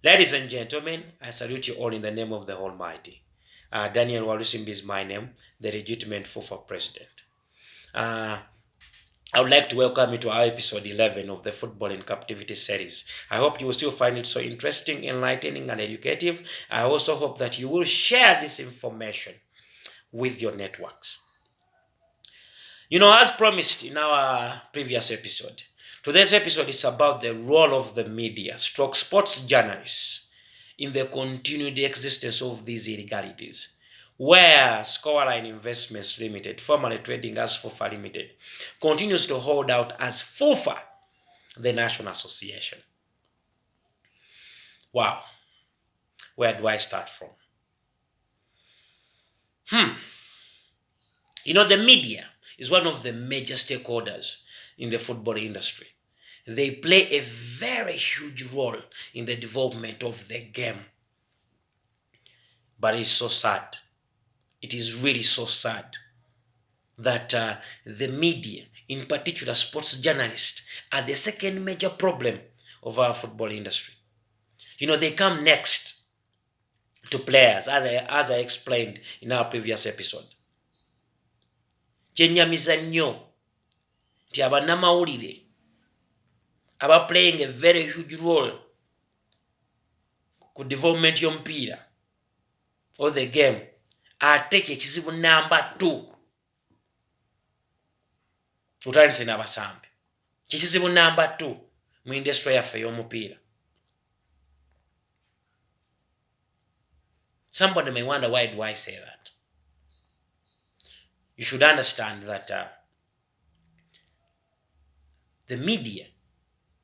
Ladies and gentlemen, I salute you all in the name of the Almighty. Daniel Walusimbi is my name, the legitimate FUFA president. Uh, I would like to welcome you to our episode 11 of the Football in Captivity series. I hope you will still find it so interesting, enlightening, and educative. I also hope that you will share this information with your networks. As promised in our previous episode, today's episode is about the role of the media, sports journalists, in the continued existence of these illegalities, where Scoreline Investments Limited, formerly trading as FUFA Limited, continues to hold out as FUFA, the National Association. Wow, where do I start from? The media is one of the major stakeholders in the football industry. They play a very huge role in the development of the game. But it's so sad. It is really so sad that the media, in particular sports journalists, are the second major problem of our football industry. They come next to players, as I explained in our previous episode. Kyenyamiza nnyo nti abannamawulire aba playing a very huge role ku development y'omupiira or the game ate kyekizibu namba 2 tutandise n'abasambi kyekizibu namba 2 mu industry yaffe y'omupiira. Somebody may wonder, why do I say that? You should understand that the media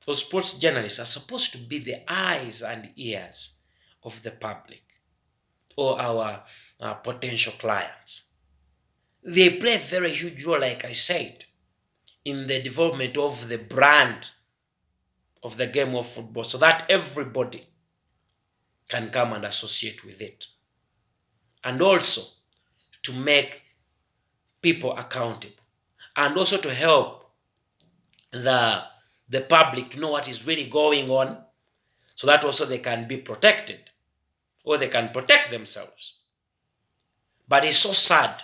or sports journalists are supposed to be the eyes and ears of the public or our potential clients. They play a very huge role, like I said, in the development of the brand of the game of football, so that everybody can come and associate with it. And also to make people accountable, and also to help the public to know what is really going on, so that also they can be protected or they can protect themselves. But it's so sad.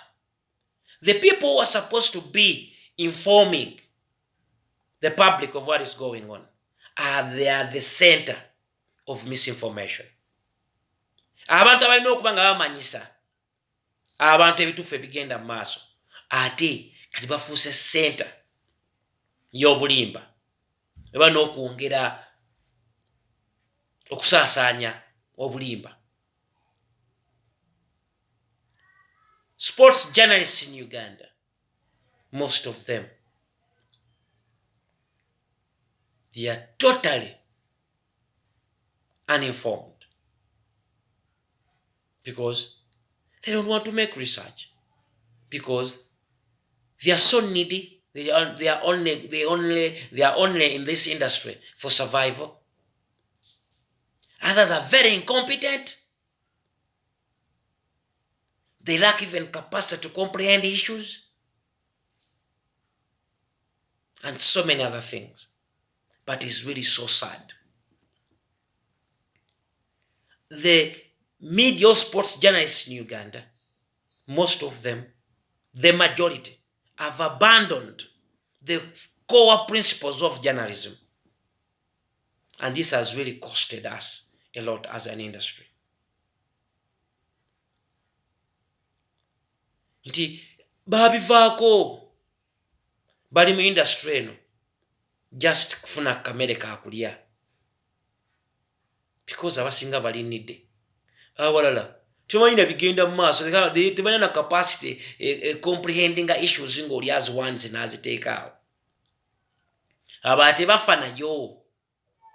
The people who are supposed to be informing the public of what is going on they are the center of misinformation. Abantu abalina okuba nga bamanyisa abantu ebituufu ebigenda mu maaso ate kati bafuuse center y'obulimba eba n'okwongera okusaasaanya obulimba. Sports journalists in Uganda, most of them, they are totally uninformed because they don't want to make research, because they are so needy. They are only in this industry for survival. Others are very incompetent. They lack even capacity to comprehend issues and so many other things. But it's really so sad. The media sports journalists in Uganda, most of them, the majority, have abandoned the core principles of journalism. And this has really costed us a lot as an industry. Nti babivaako bali mu industry eno just kufuna kamere kakulya, because abasinga balinidde awalala tebalina bigenda mu maaso, tebalina na capacity comprehending issues ng'oli aziwanze n'aziteeka awo. Aba tebafa nayo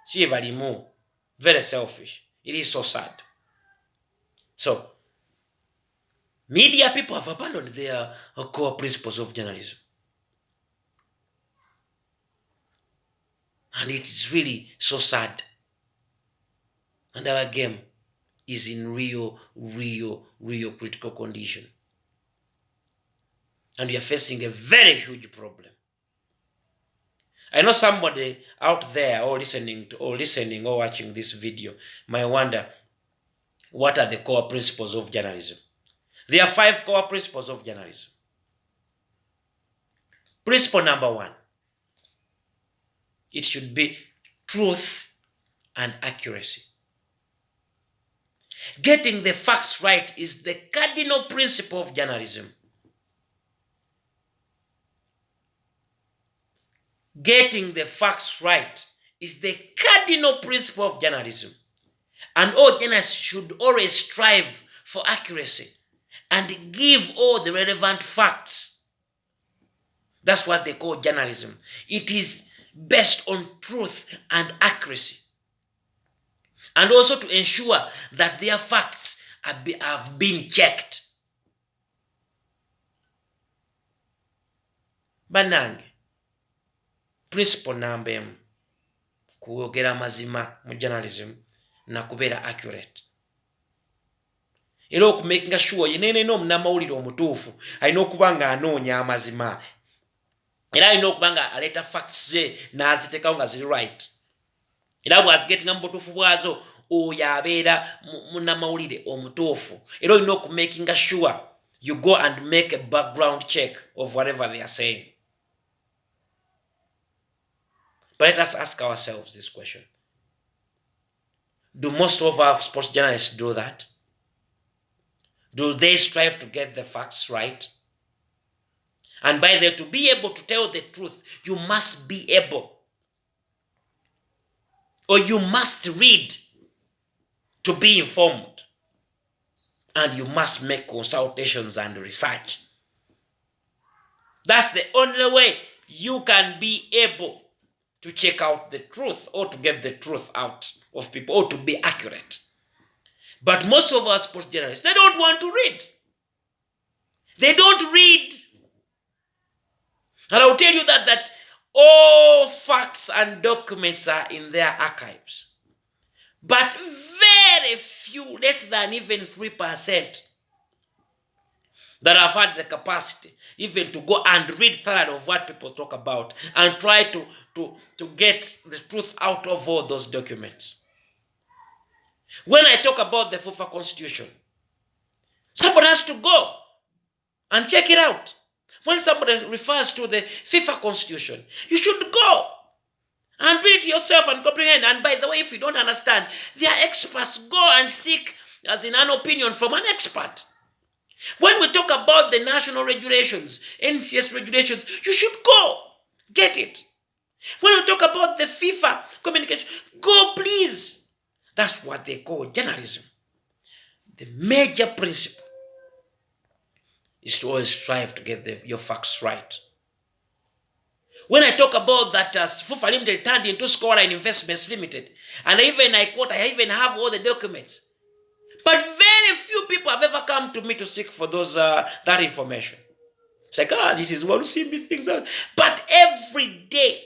si balimu. Very selfish. It is so sad. So media people have abandoned their core principles of journalism. And it is really so sad. And our game is in real critical condition. And we are facing a very huge problem. I know somebody out there or listening or watching this video might wonder, what are the core principles of journalism? There are 5 core principles of journalism. Principle number 1, it should be truth and accuracy. Getting the facts right is the cardinal principle of journalism. Getting the facts right is the cardinal principle of journalism. And all journalists should always strive for accuracy and give all the relevant facts. That's what they call journalism. It is based on truth and accuracy. And also to ensure that their facts have been checked. Banange, principle number 1, kuyogera mazima mu journalism na kubeera accurate. Era okumakinga sure yenene omunamawulire omutuufu alina okuba nga anoonya amazima. Era alina okuba nga aleeta facts ze n'aziteekawo nga ziri right. Era bw'azigetinga mu butuufu bwazo oyo abeera munnamawulire omutuufu. Era olina okumakinga sure you go and make a background check of whatever they are saying. But let us ask ourselves this question. Do most of our sports journalists do that? Do they strive to get the facts right? And by the way, to be able to tell the truth, you must be able, or you must read to be informed. And you must make consultations and research. That's the only way you can be able to check out the truth or to get the truth out of people or to be accurate. But most of our sports journalists, they don't want to read. They don't read. And I'll tell you that all facts and documents are in their archives. But very few, less than even 3%, that have had the capacity even to go and read thoroughly of what people talk about and try to get the truth out of all those documents. When I talk about the FIFA Constitution, somebody has to go and check it out. When somebody refers to the FIFA Constitution, you should go and read it yourself and comprehend. And by the way, if you don't understand, they are experts. Go and seek, as in, an opinion from an expert. When we talk about the national regulations, NCS regulations, you should go get it. When we talk about the FIFA communication, go please. That's what they call journalism. The major principle is to always strive to get your facts right. When I talk about that FIFA Limited turned into Scoreline Investments Limited, and I quote, I even have all the documents. But very few people have ever come to me to seek for those that information. It's like, this is what you see me things. But every day,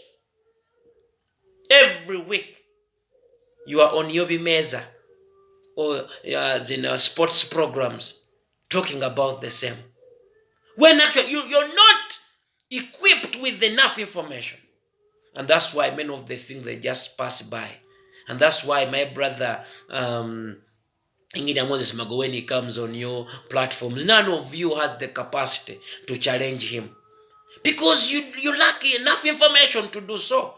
every week, you are on Yobi Meza or in sports programs talking about the same. When actually you're not equipped with enough information. And that's why many of the things they just pass by. And that's why my brother Ingida Moses Mago, when he comes on your platforms, none of you has the capacity to challenge him. Because you lack enough information to do so.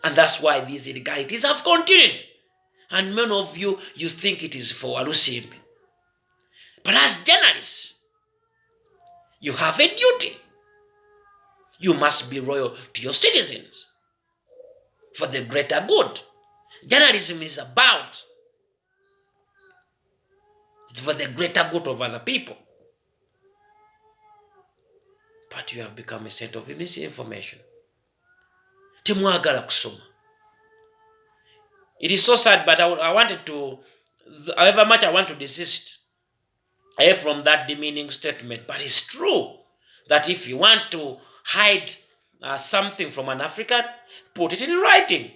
And that's why these illegalities have continued. And many of you think it is for Alusimbi. But as journalists, you have a duty. You must be loyal to your citizens for the greater good. Journalism is about for the greater good of other people. But you have become a center of misinformation. Temwagala kusoma. It is so sad, but I wanted to, however much I want to desist from that demeaning statement. But it's true that if you want to hide something from an African, put it in writing.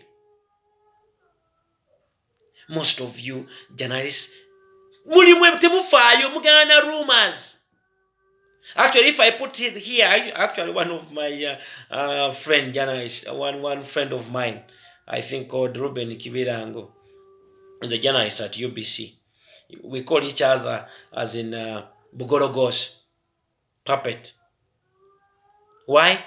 Most of you journalists, mulimwe temufayo mugana rumors. Actually, if I put it here, actually one of my friend journalist, one friend of mine, I think called Ruben Kibirango, is a journalist at UBC. We call each other as in Bugorogos, puppet. Why?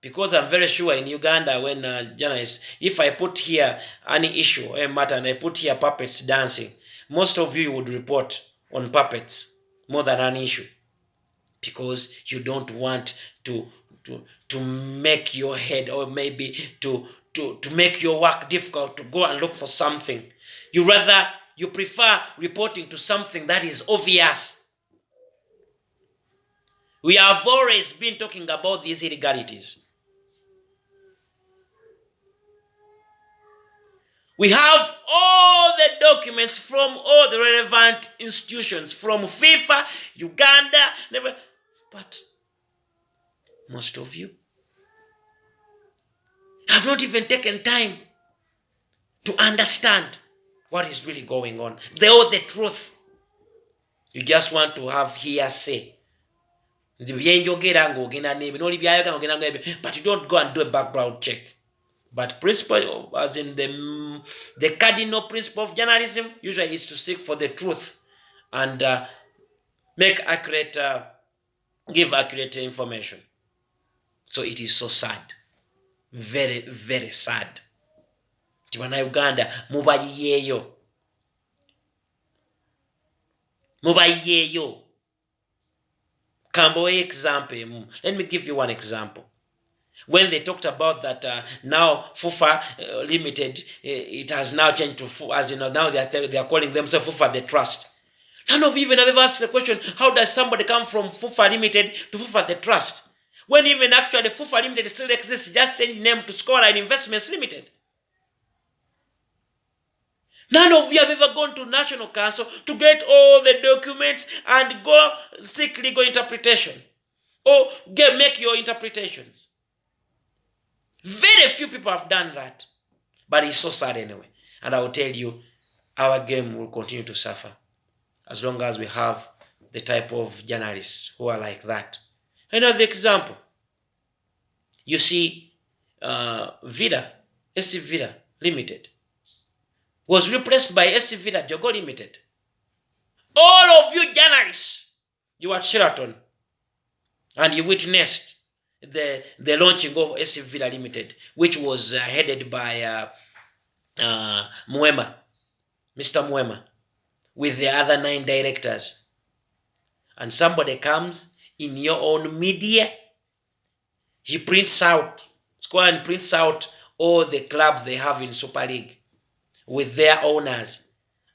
Because I'm very sure in Uganda, when journalists, if I put here any issue or a matter and I put here puppets dancing, most of you would report on puppets more than an issue, because you don't want to make your head, or maybe to make your work difficult to go and look for something. You prefer reporting to something that is obvious. We have always been talking about these illegalities. We have all the documents from all the relevant institutions, from FIFA, Uganda, never, but most of you have not even taken time to understand what is really going on. The truth. You just want to have hearsay. But you don't go and do a background check. But principle, as in the cardinal principle of journalism, usually is to seek for the truth and give accurate information. So it is so sad, very, very sad. Tibana Uganda, mubayeyo. Kambo example. Let me give you one example. When they talked about that now FUFA Limited, it has now changed to FUFA, as you know, now they are calling themselves FUFA the Trust. None of you even have ever asked the question, how does somebody come from FUFA Limited to FUFA the Trust? When even actually FUFA Limited still exists, just change name to Scholar Investments Limited. None of you have ever gone to National Council to get all the documents and go seek legal interpretation or make your interpretations. Very few people have done that. But it's so sad anyway. And I will tell you, our game will continue to suffer as long as we have the type of journalists who are like that. Another example. You see, Vida, SC Vida Limited, was replaced by SC Vida Jogo Limited. All of you journalists, you were at Sheraton and you witnessed the launching of SC Vida Limited, which was headed by Mwema, Mr. Mwema, with the other 9 directors. And somebody comes in your own media, he prints out, Square and prints out all the clubs they have in Super League with their owners.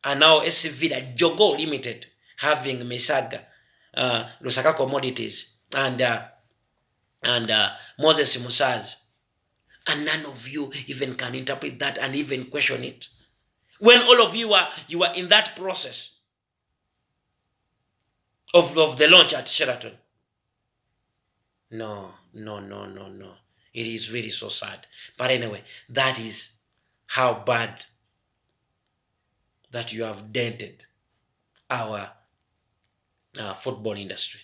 And now SC Vida Jogo Limited having Mesaga, Lusaka Commodities, and Moses Musaz. And none of you even can interpret that and even question it. When all of you are in that process of the launch at Sheraton. No. It is really so sad. But anyway, that is how bad that you have dented our football industry.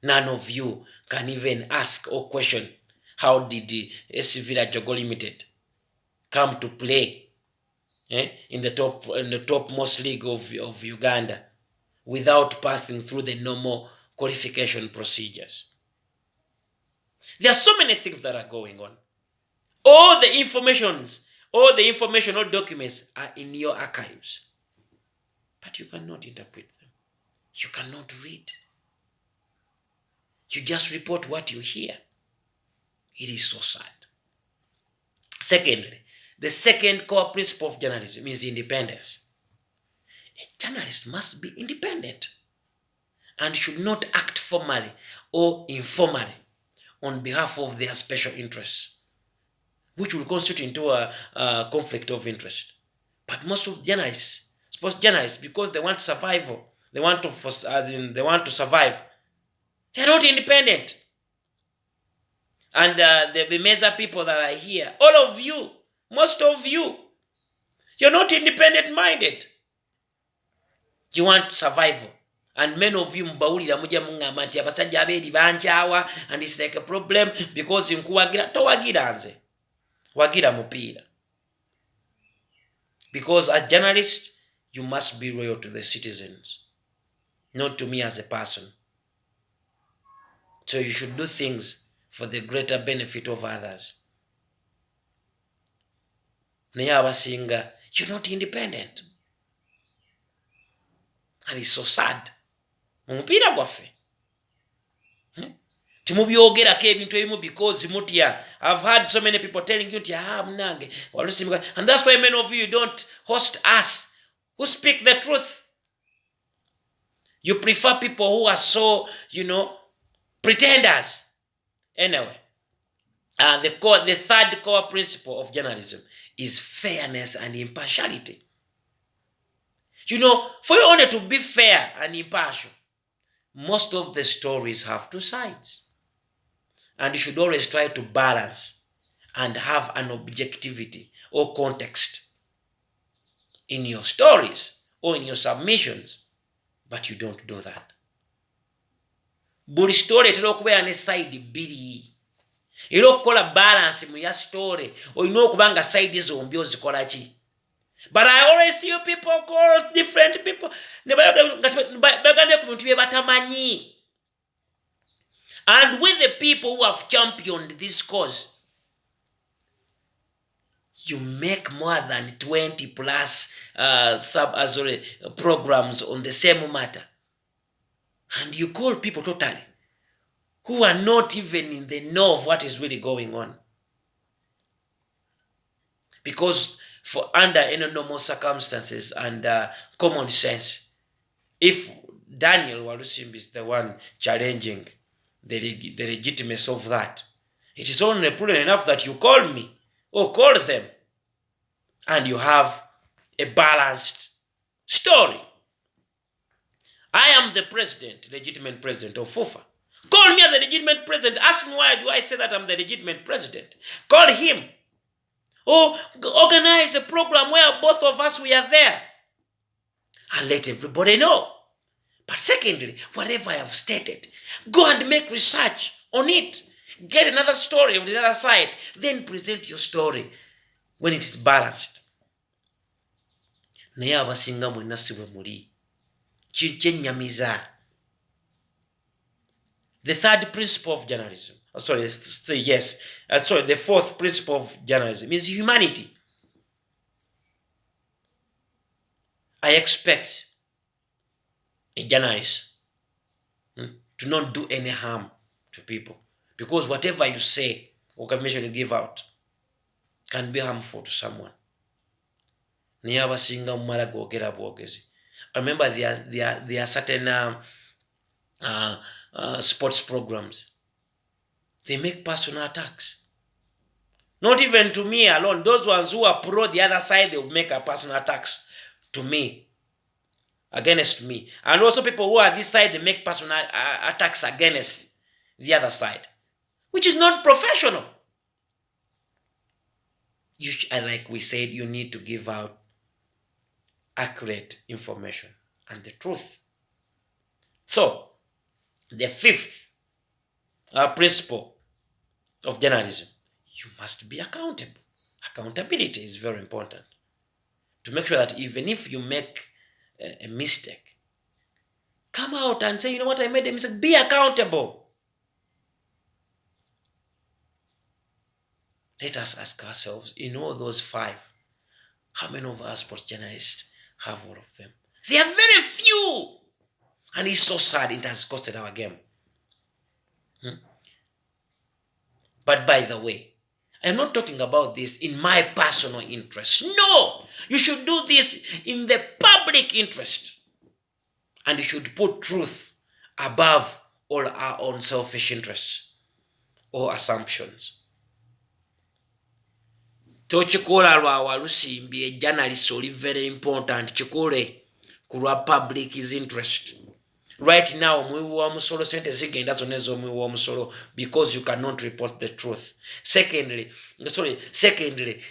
None of you can even ask or question how did the SC Vida Jogo Limited come to play in the topmost league of Uganda without passing through the normal qualification procedures. There are so many things that are going on. All the informational documents are in your archives. But you cannot interpret them. You cannot read. You just report what you hear. It is so sad. Secondly, the second core principle of journalism is independence. A journalist must be independent and should not act formally or informally on behalf of their special interests, which will constitute into a conflict of interest. But most of journalists, sports journalists, because they want survival, they want to survive, they're not independent. And the Bemeza people that are here, all of you, most of you, you're not independent minded. You want survival. And many of you mbawulira mujja mungamba nti abasajja abeeri banjawa and it's like a problem because nkuwagira. Towagira nze, wagira mupiira. Because as journalist, you must be loyal to the citizens, not to me as a person. So you should do things for the greater benefit of others. Naye abasinga, you're not independent. And it's so sad. Mumupiira gwaffe. Timubyogerako ebintu ebimu because mutya. I've heard so many people telling you, munange, and that's why many of you don't host us who speak the truth. You prefer people who are so, pretenders. Anyway, the third core principle of journalism is fairness and impartiality. For you only to be fair and impartial, most of the stories have two sides. And you should always try to balance and have an objectivity or context in your stories or in your submissions. But you don't do that. Buli story etera okubeera ne side bbiri. Era okukola balance mu ya story olina okuba nga side zombi ozikola ki. But I always see you people call different people. Bagambye ku bintu bye batamanyi. And with the people who have championed this cause, you make more than 20 plus programs on the same matter. And you call people totally who are not even in the know of what is really going on. Because for under any normal circumstances and common sense, if Daniel Walusimbi is the one challenging the legitimacy of that, it is only prudent enough that you call me or call them and you have a balanced story. I am the president, legitimate president of FUFA. Call me as the legitimate president. Ask me why do I say that I'm the legitimate president. Call him. Or organize a program where both of us we are there. And let everybody know. But secondly, whatever I have stated, go and make research on it. Get another story on the other side. Then present your story when it is balanced. Naye abasinga mwenna si bwe muli. Kyennyamiza. The third principle of journalism. The fourth principle of journalism is humanity. I expect a journalist to not do any harm to people, because whatever you say or information you give out can be harmful to someone. Naye abasinga mumala googera bwogezi. Remember there are certain sports programs. They make personal attacks. Not even to me alone. Those ones who are pro the other side, they will make a personal attacks to me, against me. And also people who are this side, they make personal attacks against the other side, which is not professional. Like we said, you need to give out accurate information and the truth. So, the fifth principle of journalism, you must be accountable. Accountability is very important. To make sure that even if you make a mistake, come out and say, you know what, I made a mistake. Be accountable. Let us ask ourselves, in all those five, how many of us sports journalists have all of them? They are very few. And it's so sad, it has costed our game. But by the way, I'm not talking about this in my personal interest. No! You should do this in the public interest. And you should put truth above all our own selfish interests or assumptions. Tochikola lwa Walusimbi, a journalist, is very important. Chikole kulwa public is interest. Right now, because you cannot report the truth. Secondly,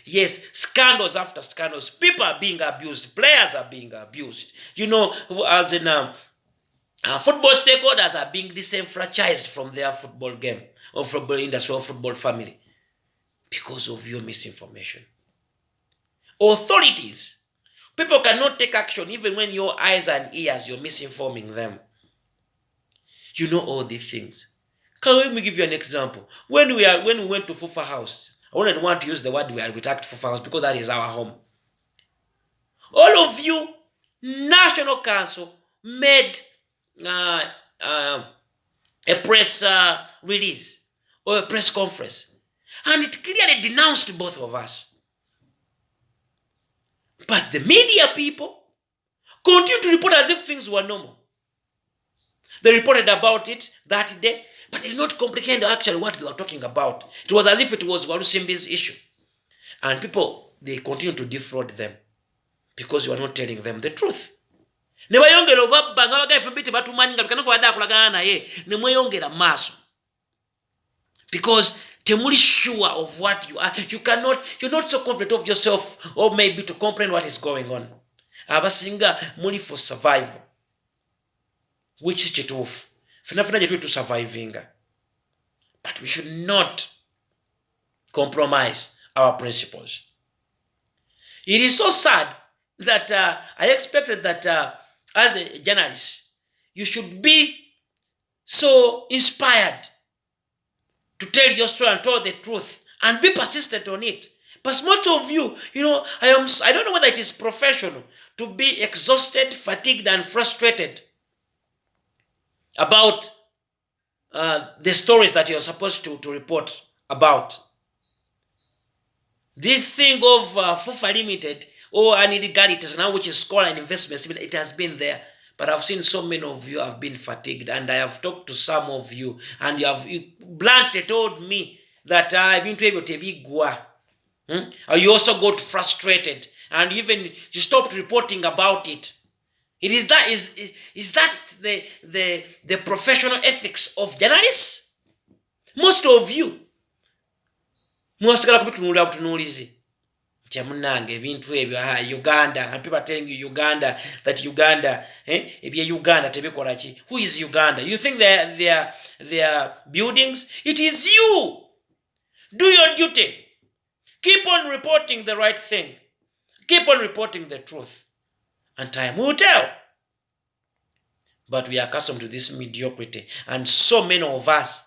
yes, scandals after scandals, people are being abused, players are being abused. As in Football stakeholders are being disenfranchised from their football game or football industry or football family because of your misinformation. Authorities, people cannot take action even when your eyes and ears, you're misinforming them. You know all these things. Let me give you an example. When we went to Fufa House, I wouldn't want to use the word we attacked Fufa House because that is our home. All of you, National Council made a press release or a press conference, and it clearly denounced both of us. But the media people continue to report as if things were normal. They reported about it that day, but they did not comprehend actually what they were talking about. It was as if it was Walusimbi's issue. And people, they continue to defraud them because you are not telling them the truth. Because temuli sure of what you are. You're not so confident of yourself or maybe to comprehend what is going on. Abasinga muli for survival. Which is chitufu. Fina jetu to surviving. But we should not compromise our principles. It is so sad that I expected that as a journalist, you should be so inspired to tell your story and tell the truth and be persistent on it. But most of you, I don't know whether it is professional to be exhausted, fatigued, and frustrated about the stories that you're supposed to report about. This thing of FUFA Limited or an illegalities now, which is scholar and investments, it has been there. But I've seen so many of you have been fatigued, and I have talked to some of you, and you bluntly told me that I've been able to be gua. You also got frustrated, and even you stopped reporting about it. Is that the professional ethics of journalists? Most of you mwasigala kubitunulira butunulizi nti munange ebintu ebyo Uganda, and people are telling you Uganda, that Uganda ebye Uganda tebikola ki. Who is Uganda? You think they are buildings? It is you. Do your duty. Keep on reporting the right thing. Keep on reporting the truth, and time will tell. But we are accustomed to this mediocrity, and so many of us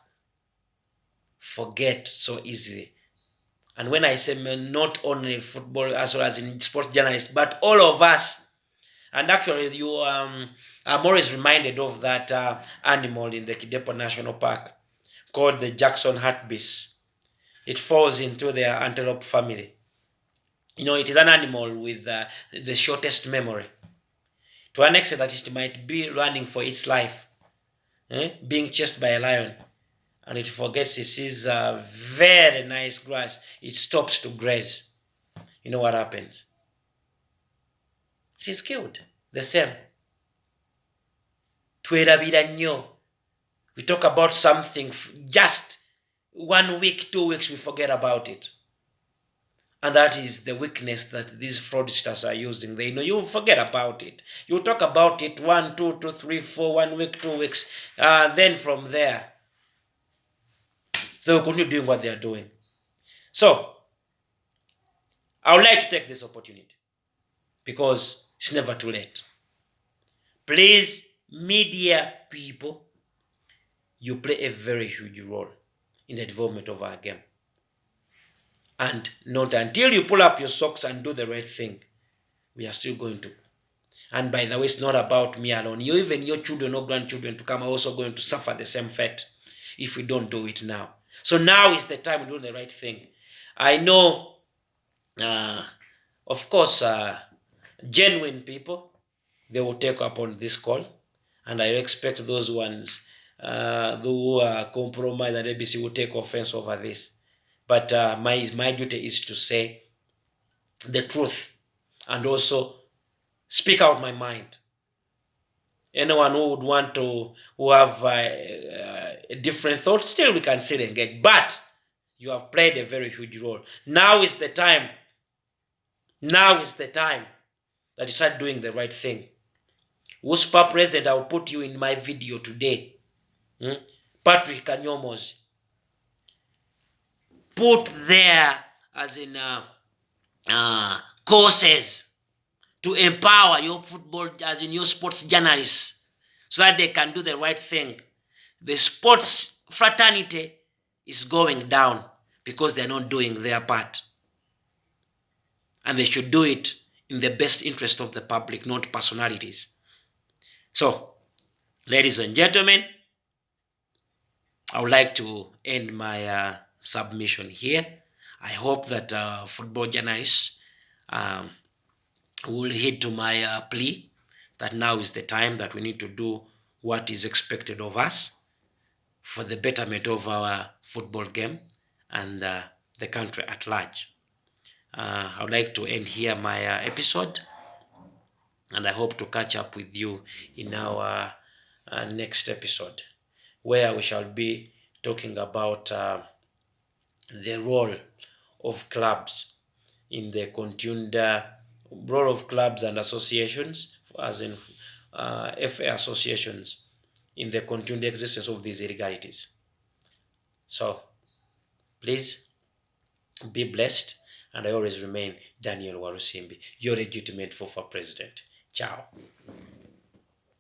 forget so easily. And when I say not only football as well as in sports journalists, but all of us. And actually, you I'm always reminded of that animal in the Kidepo National Park called the Jackson hartebeest. It falls into the antelope family. It is an animal with the shortest memory. To an extent that it might be running for its life, being chased by a lion, and it forgets it sees a very nice grass, it stops to graze. You know what happens? It is killed. The same. We talk about something just 1 week, 2 weeks, we forget about it. And that is the weakness that these fraudsters are using. You forget about it. You talk about it 1, 2, 3, 4, 1 week, 2 weeks. Then from there, they will continue doing what they are doing. So, I would like to take this opportunity because it's never too late. Please, media people, you play a very huge role in the development of our game. And not until you pull up your socks and do the right thing, we are still going to. And by the way, it's not about me alone. Even your children or grandchildren to come are also going to suffer the same fate if we don't do it now. So now is the time to do the right thing. I know, of course, genuine people, they will take up on this call. And I expect those ones who are compromised at ABC will take offense over this. But my duty is to say the truth and also speak out my mind. Anyone who would want to, who have a different thought, still we can still engage. But you have played a very huge role. Now is the time. Now is the time that you start doing the right thing. Wuspa president, I'll put you in my video today. Patrick Kanyomos. Put there as in courses to empower your football, as in your sports journalists, so that they can do the right thing. The sports fraternity is going down because they're not doing their part. And they should do it in the best interest of the public, not personalities. So, ladies and gentlemen, I would like to end my submission here. I hope that football journalists will heed to my plea that now is the time that we need to do what is expected of us for the betterment of our football game and the country at large. I would like to end here my episode, and I hope to catch up with you in our next episode, where we shall be talking about the role of clubs in the continued role of clubs and associations, as in FA associations, in the continued existence of these illegalities. So, please be blessed, and I always remain Daniel Warusimbi, your legitimate FOFA president. Ciao.